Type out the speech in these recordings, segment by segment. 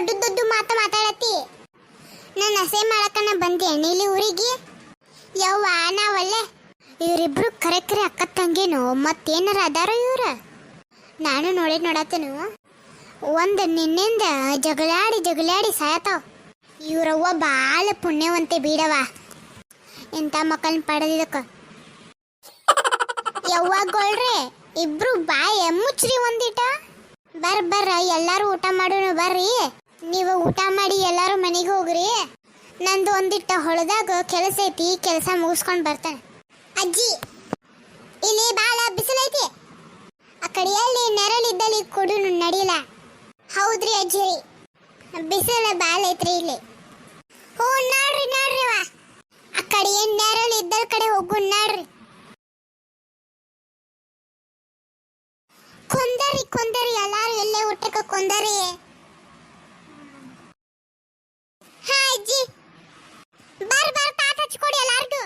ದೊಡ್ಡ ದೊಡ್ಡ ಮಾತಾಡತ್ತಿ? ನಾನು ಅಸೆ ಮಾಡಕನ ಬಂದೆ ಇಲ್ಲಿ ಊರಿಗೆ. ಯವ್ವ ನಾವಲ್ಲೇ ಇವರಿಬ್ರು ಕರೆ ಅಕ್ಕ ತಂಗೇನು ಮತ್ತೇನಾರ ಅದಾರ ಇವ್ರ? ನಾನು ನೋಡತ್ತೇನು ಒಂದು ನಿನ್ನಿಂದ ಜಗಳಾಡಿ ಸಾಯತಾವ. ಇವ್ರವ್ವ ಬಾಳ ಪುಣ್ಯವಂತೆ ಬೀಡವ ಇಂಥ ಮಕ್ಕಳನ್ನ ಪಡೆದಿದ್ದಕ್ಕ. ಯವ್ವಗೊಳ್ರಿ ಇಬ್ರು ಬಾಯ ಮುಚ್ಚ್ರಿ ಒಂದಿಟ. ಬರ್ರ ಎಲ್ಲಾರು ಊಟ ಮಾಡೋಣ ಬರ್ರಿ. ನೀವು ಊಟ ಮಾಡಿ ಎಲ್ಲಾರು ಮನೆಗೆ ಹೋಗ್ರಿ. ನಂದು ಒಂದಿಟ್ಟ ಹೊಳದಾಗ ಕೆಲಸ ಐತಿ, ಕೆಲಸ ಮುಗಿಸ್ಕೊಂಡು ಬರ್ತೇನೆ. ಅಜ್ಜಿ ಇಲ್ಲಿ ಬಾಳ ಬಿಸಿಲೈತಿ, ಆ ಕಡೆಯಲ್ಲಿ ನೆರಳಿದ್ದಲ್ಲಿ ಕೊಡು ನಡಿಲ್ಲ. ಹೌದ್ರಿ ಅಜ್ಜಿ, ಬಿಸಿಲ ಬಾಳ ಐತ್ರಿ ಇಲ್ಲಿ. ಹ್ಞೂ ನೋಡ್ರಿ ಆ ಕಡೆ ಏನ್ ನೆರಳು ಇದ್ದಲ್ ಕಡೆ ಹೋಗು ನೋಡ್ರಿ. ಕೊಂದರಿ ಎಲ್ಲಾರು ಎಲ್ಲೇ ಊಟಕ್ಕೆ ಕೊಂದರಿ. ಹಾ ಅಜ್ಜಿ ಬರ್ ತಾತ ಹಚ್ಕೊಡಿ ಎಲ್ಲಾರ್ದು.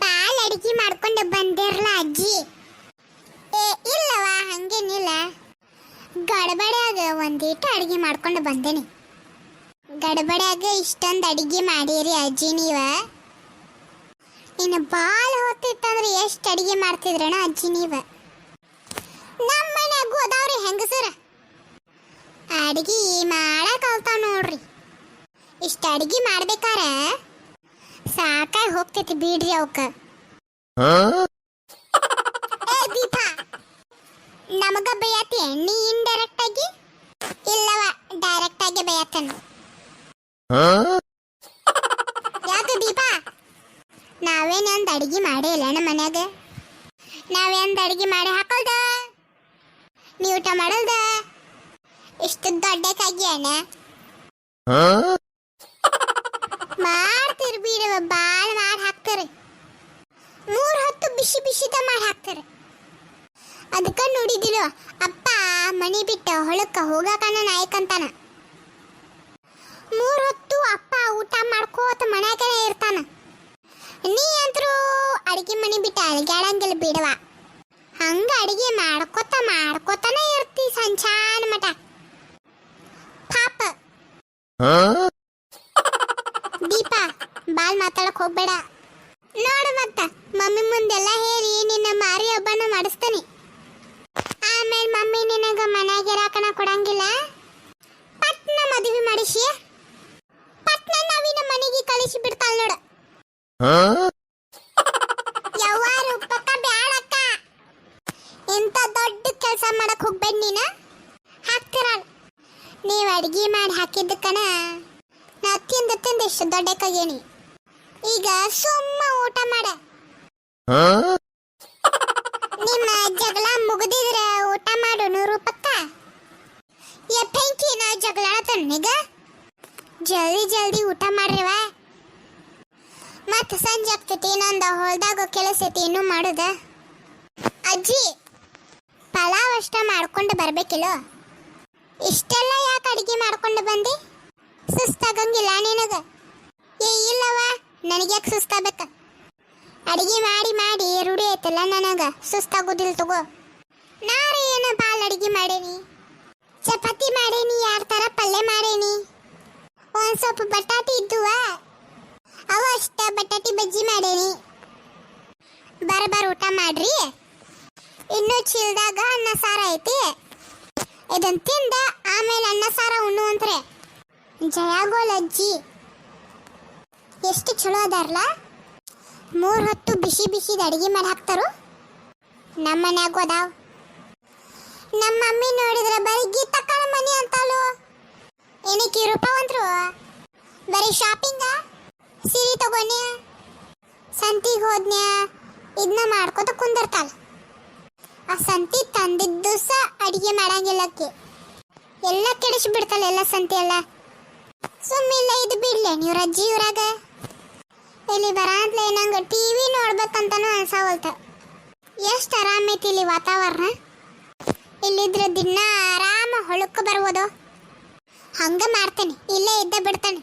ಬಾಳ ಅಡಿಗೆ ಮಾಡ್ಕೊಂಡು ಬಂದಿರಲ್ಲ ಅಜ್ಜಿ? ಇಲ್ಲವಾ ಹಂಗೇನಿಲ್ಲ, ಗಡಬಡ್ಯಾಗ ಒಂದೀಟ ಅಡಿಗೆ ಮಾಡ್ಕೊಂಡು ಬಂದೇನಿ. ಗಡಬಡ್ಯಾಗ ಇಷ್ಟೊಂದು ಅಡಿಗೆ ಮಾಡೀರಿ ಅಜ್ಜಿ ನೀವ? ಇನ್ನು ಭಾಳ ಹೊತ್ತಿತ್ತಂದ್ರೆ ಎಷ್ಟು ಅಡಿಗೆ ಮಾಡ್ತಿದ್ರಣ ಅಜ್ಜಿ ನೀವ? ನಮ್ಮ ಮನ್ಯಾಗೂ ಅದಾವ್ರಿ ಹೆಂಗಸರ, ಅಡಿಗೆ ಮಾಡಕ್ ಕಲ್ತಾವ್ ನೋಡ್ರಿ. ಇಷ್ಟ ಅಡಿಗೆ ಮಾಡ್ಬೇಕಾರ ಸಾಕಾಗಿ ಹೋಗ್ತೈತಿ ಬಿಡ್ರಿ ಅವಕ್ಕ. ದೀಪಾ ನಮಗ ಬೈಯತಿ ನೀ ಇಂಡೈರೆಕ್ಟ್ ಆಗಿ? ಇಲ್ಲವ ಡೈರೆಕ್ಟ್ ಆಗಿ ಬೈಯತನ. ಯಾಕ ದೀಪಾ ನಾವೇನೊಂದು ಅಡಿಗೆ ಮಾಡೇ ಇಲ್ಲ ನಮ್ಮ ಮನ್ಯಾಗ? ನಾವೇಂದು ಅಡಿಗೆ ಮಾಡಿ ಹಾಕಲ್ದ, ನೀ ಊಟ ಮಾಡಲ್ದ? ಇಷ್ಟು ದೊಡ್ಡಕ್ಕಾಗಿ ಅಣ್ಣ ಮಾಡ್ತೀರಿ ಬಿಡವ, ಬಾಳ ಮಾಡಿ ಹಾಕ್ತಾರೆ. 3 ಹೊತ್ತು ಬಿಸಿದ ಮಾಡಿ ಹಾಕ್ತಾರೆ. ಅದಕ್ಕ ನೋಡಿದಿಲ್ಲ ಅಪ್ಪ ಮನಿ ಬಿಟ್ಟ ಹೊಳಕ್ಕ ಹೋಗಾಕನ ನಾಯಕಂತಾನ. 3 ಹೊತ್ತು ಅಪ್ಪ ಊಟ ಮಾಡ್ಕೋತ ಮನ್ಯಾಗನೇ ಇರ್ತಾನ. ನೀ ಅಂತರೂ ಅಡಿಗೆ ಮನಿ ಬಿಟ್ಟ ಅಲ್ಗಾಡಂಗಿಲ್ಲ ಬಿಡವ. ಹಂಗ ಅಡಿಗೆ ಮಾಡ್ಕೋತಾನೆ ಇರ್ತಿ ಸಂಚಾನ ಮಟ. ಪಾಪ ದೀಪಾ ಬಾಳ್ ಮಾತಾಡಕ್ ಹೋಗ್ಬೇಡ ನೋಡು. ಮತ್ತ ಮಮ್ಮಿ ಮುಂದೆಲ್ಲ ಹೇಳಿ ನಿನ್ನ ಮಾರಿ ಹಬ್ಬನ ಮಾಡಿಸ್ತಾನೆ. ಆಮೇಲೆ ಮಮ್ಮಿ ನಿನಗ ಮನ್ಯಾಗ ಇರಾಕನ ಕೊಡಂಗಿಲ್ಲ, ಪಟ್ನ ಮದುವೆ ಮಾಡಿಸಿ ಪಟ್ನ ನವಿನ ಮನೆಗೆ ಕಳಿಸಿ ಬಿಡ್ತಾಳ ನೋಡು. ಯವ್ವಾರು ಪಕ್ಕ ಬ್ಯಾಡಕ್ಕ, ಇಂಥ ದೊಡ್ಡ ಕೆಲಸ ಮಾಡಕ್ ಹೋಗ್ಬೇಡ ನೀನ. ಹಾಕ್ತಿರ ನೀವು ಅಡಿಗೆ ಮಾಡಿ ಹಾಕಿದ್ದಕ್ಕನ ನಾ ತಿಂದ ಇಷ್ಟು ದೊಡ್ಡಕ್ಕಾಗೇನಿ. ಈಗ ಸುಮ್ಮ ಊಟ ಮಾಡ. ನಿಮ್ಮ ಜಗಳ ಮುಗಿದಿದ್ರ ಊಟ ಮಾಡು 100 ರೂಪಕ್ಕ. ಬೆಂಕಿನ ಜಗಳ ಆತನೀಗ, ಜಲ್ದಿ ಊಟ ಮಾಡ್ರಿವ. ಮತ್ತ ಸಂಜೆ ಆಗ್ತೈತಿ, ನಂದ ಹೊಲ್ದಾಗ ಕೆಲಸ ಐತಿ ಇನ್ನೂ ಮಾಡುದ. ಅಜ್ಜಿ ಪಲಾವ್ ಅಷ್ಟ ಮಾಡ್ಕೊಂಡು ಬರ್ಬೇಕಿಲ್ಲ? ಇಷ್ಟೆಲ್ಲ ಯಾಕೆ ಅಡಿಗೆ ಮಾಡ್ಕೊಂಡು ಬಂದಿ? ಸುಸ್ತಾಗಂಗಿಲ್ಲ ನಿನಗ? ಇಲ್ಲವ ನನಗ್ಯಾಕೆ ಸುಸ್ತಾಗಬೇಕ? ಅಡಿಗೆ ಮಾಡಿ ರೂಢಿ ಐತಲ್ಲ ನನಗ, ಸುಸ್ತಾಗೋದಿಲ್ಲ ತಗೋ. ನಾರೇ ಏನ ಬಾಲ್ ಅಡಿಗೆ ಮಾಡೇನಿ, ಚಪಾತಿ ಮಾಡೇನಿ, 2 ಥರ ಪಲ್ಯ ಮಾಡೇನಿ, ಒಂದು ಸ್ವಲ್ಪ ಬಟಾಟಿ ಇದ್ದುವ ಅವ ಅಷ್ಟ ಬಟಾಟಿ ಬಜ್ಜಿ ಮಾಡೇನಿ. ಬರ್ ಊಟ ಮಾಡ್ರಿ. ಇನ್ನೂ ಚೀಲದಾಗ ಅನ್ನ ಸಾರ ಐತಿ, ಇದನ್ನ ತಿಂದ ಆಮೇಲೆ ಅನ್ನ ಸಾರ ಉಣ್ಣುವಂತ್ರೆ. ಜಯಾಗೋಲ್ ಅಜ್ಜಿ ಎಷ್ಟು ಚಲೋ ಅದಾರಲ್ಲ. 3 ಹೊತ್ತು ಬಿಸಿದ ಅಡಿಗೆ ಮಾಡಿ ಹಾಕ್ತಾರು. ನಮ್ಮ ಮನ್ಯಾಗೂ ಅದಾವ. ನಮ್ಮ ಮಮ್ಮಿ ನೋಡಿದ್ರೆ ಬರೀ ಗೀತಕ್ಕನ ಮನಿ ಅಂತಾಳು. ಏನಕ್ಕೆ ರೂಪಾವಂತ್ರು ಬರೀ ಶಾಪಿಂಗ, ಸೀರೆ ತಗೋನ್ಯ, ಸಂತಿಗೆ ಹೋದ್ನ್ಯ, ಇದನ್ನ ಮಾಡ್ಕೋತ ಕುಂದಿರ್ತಾಳ. ಆ ಸಂತಿ ತಂದಿದ್ದು ಸಹ ಅಡಿಗೆ ಮಾಡಂಗಿಲ್ಲಕ್ಕೆ, ಎಲ್ಲ ಕೆಡಿಸಿ ಬಿಡ್ತಾಳೆ ಎಲ್ಲ ಸಂತಿ ಎಲ್ಲ. ಸುಮ್ಮಿಲ್ಲ ಇದು ಬಿಡ್ಲೆ ನೀವು ರಜ್ಜಿ ಊರಾಗ. ಇಲ್ಲಿ ಬರಾಂತ್ಲೆ ನಂಗೆ ಟಿವಿ ನೋಡ್ಬೇಕಂತನೂ ಅನ್ಸಾವಲ್ತ. ಎಷ್ಟು ಆರಾಮೈತಿ ಇಲ್ಲಿ ವಾತಾವರಣ. ಇಲ್ಲಿದ್ರೆ ದಿನ ಆರಾಮ ಹೊಳಕ್ಕೆ ಬರ್ಬೋದು. ಹಂಗ ಮಾಡ್ತೇನೆ, ಇಲ್ಲೇ ಇದ್ದ ಬಿಡ್ತೇನೆ.